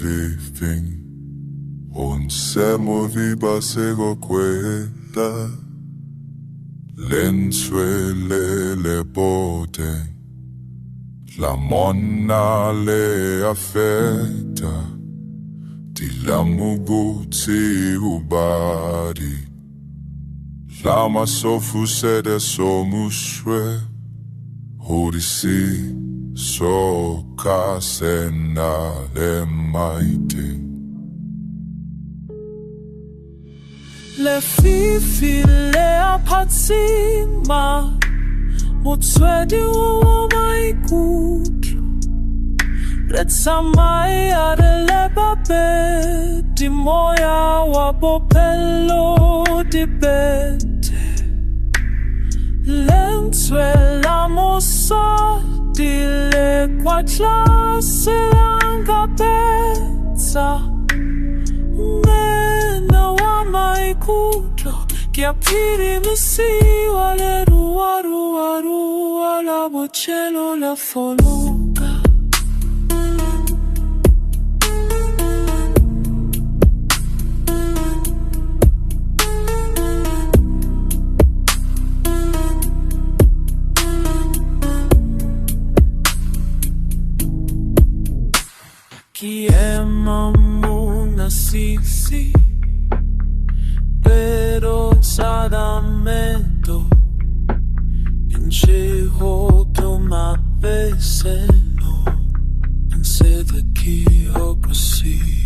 everything. Onsemo viba sego kweta. Lenswele le bote. La mona le affetta. Dila mubuti ubadi. Lama sofu sede somuswe. Hodisi so kasena le maite. Le fifi le apatsima. Motswedi wa maikutlo. Letsa mai adele babe. Di moya wa bopelo di bete. Lenswe la mosa. Dile kwa clase angapeta. Mena wa maikutlo. Kia piri misi wale rua rua rua. La bocelo la fologa. Quiema muna sisi, pero sadameto, encheho toma veseno, en sedeki oprasi.